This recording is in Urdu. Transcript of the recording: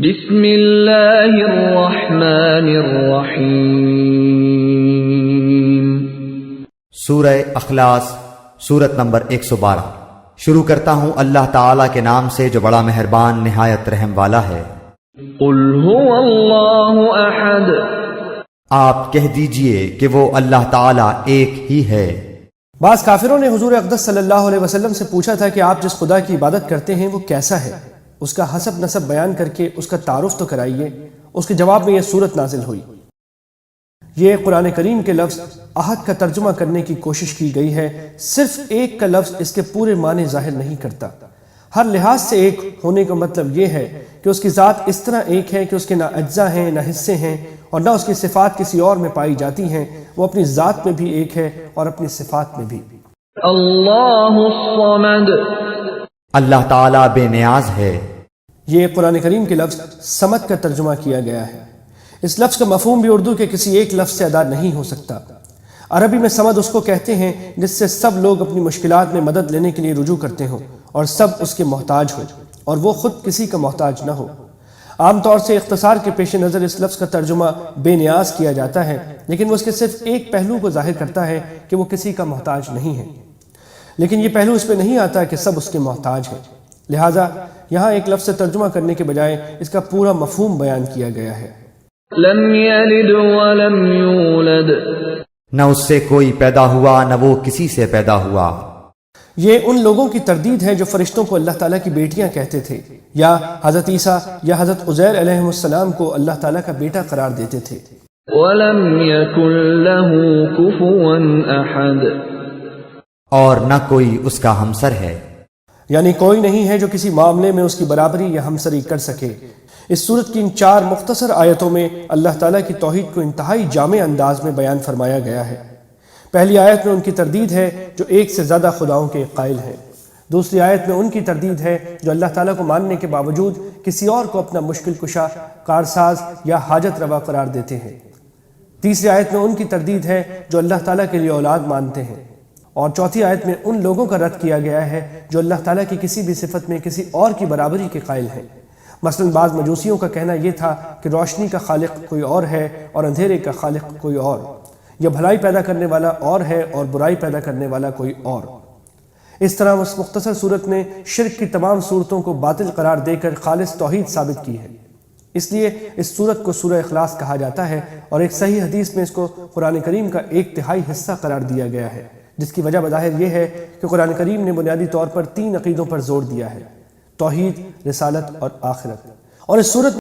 بسم اللہ الرحمن الرحیم۔ سورہ اخلاص، سورت نمبر 112۔ شروع کرتا ہوں اللہ تعالیٰ کے نام سے جو بڑا مہربان نہایت رحم والا ہے۔ قل هو اللہ احد۔ آپ کہہ دیجئے کہ وہ اللہ تعالیٰ ایک ہی ہے۔ بعض کافروں نے حضور اقدس صلی اللہ علیہ وسلم سے پوچھا تھا کہ آپ جس خدا کی عبادت کرتے ہیں وہ کیسا ہے، اس کا حسب نسب بیان کر کے اس کا تعارف تو کرائیے۔ اس کے جواب میں یہ سورت نازل ہوئی۔ یہ قرآن کریم کے لفظ احد کا ترجمہ کرنے کی کوشش کی گئی ہے۔ صرف ایک کا لفظ اس کے پورے معنی ظاہر نہیں کرتا۔ ہر لحاظ سے ایک ہونے کا مطلب یہ ہے کہ اس کی ذات اس طرح ایک ہے کہ اس کے نہ اجزاء ہیں نہ حصے ہیں، اور نہ اس کی صفات کسی اور میں پائی جاتی ہیں۔ وہ اپنی ذات میں بھی ایک ہے اور اپنی صفات میں بھی۔ اللہ الصمد۔ اللہ تعالیٰ بے نیاز ہے۔ یہ قرآن کریم کے لفظ صمد کا ترجمہ کیا گیا ہے۔ اس لفظ کا مفہوم بھی اردو کے کسی ایک لفظ سے ادا نہیں ہو سکتا۔ عربی میں صمد اس کو کہتے ہیں جس سے سب لوگ اپنی مشکلات میں مدد لینے کے لیے رجوع کرتے ہوں اور سب اس کے محتاج ہوں اور وہ خود کسی کا محتاج نہ ہو۔ عام طور سے اختصار کے پیش نظر اس لفظ کا ترجمہ بے نیاز کیا جاتا ہے، لیکن وہ اس کے صرف ایک پہلو کو ظاہر کرتا ہے کہ وہ کسی کا محتاج نہیں ہے، لیکن یہ پہلو اس میں نہیں آتا کہ سب اس کے محتاج ہیں۔ لہٰذا یہاں ایک لفظ سے ترجمہ کرنے کے بجائے اس کا پورا مفہوم بیان کیا گیا ہے۔ لم یلد ولم یولد۔ نہ اس سے کوئی پیدا ہوا نہ وہ کسی سے پیدا ہوا۔ یہ ان لوگوں کی تردید ہے جو فرشتوں کو اللہ تعالیٰ کی بیٹیاں کہتے تھے، یا حضرت عیسیٰ یا حضرت عزیر علیہ السلام کو اللہ تعالیٰ کا بیٹا قرار دیتے تھے۔ ولم یکن له کفوا احد۔ اور نہ کوئی اس کا ہمسر ہے، یعنی کوئی نہیں ہے جو کسی معاملے میں اس کی برابری یا ہمسری کر سکے۔ اس سورت کی ان 4 مختصر آیتوں میں اللہ تعالیٰ کی توحید کو انتہائی جامع انداز میں بیان فرمایا گیا ہے۔ پہلی آیت میں ان کی تردید ہے جو ایک سے زیادہ خداؤں کے قائل ہیں۔ دوسری آیت میں ان کی تردید ہے جو اللہ تعالیٰ کو ماننے کے باوجود کسی اور کو اپنا مشکل کشا، کارساز یا حاجت روا قرار دیتے ہیں۔ تیسری آیت میں ان کی تردید ہے جو اللہ تعالیٰ کے لیے اولاد مانتے ہیں۔ اور چوتھی آیت میں ان لوگوں کا رد کیا گیا ہے جو اللہ تعالیٰ کی کسی بھی صفت میں کسی اور کی برابری کے قائل ہیں۔ مثلا بعض مجوسیوں کا کہنا یہ تھا کہ روشنی کا خالق کوئی اور ہے اور اندھیرے کا خالق کوئی اور، یا بھلائی پیدا کرنے والا اور ہے اور برائی پیدا کرنے والا کوئی اور۔ اس طرح اس مختصر صورت نے شرک کی تمام صورتوں کو باطل قرار دے کر خالص توحید ثابت کی ہے۔ اس لیے اس صورت کو سورہ اخلاص کہا جاتا ہے، اور ایک صحیح حدیث میں اس کو قرآن کریم کا 1/3 حصہ قرار دیا گیا ہے، جس کی وجہ بظاہر یہ ہے کہ قرآن کریم نے بنیادی طور پر 3 عقیدوں پر زور دیا ہے: توحید، رسالت اور آخرت۔ اور اس صورت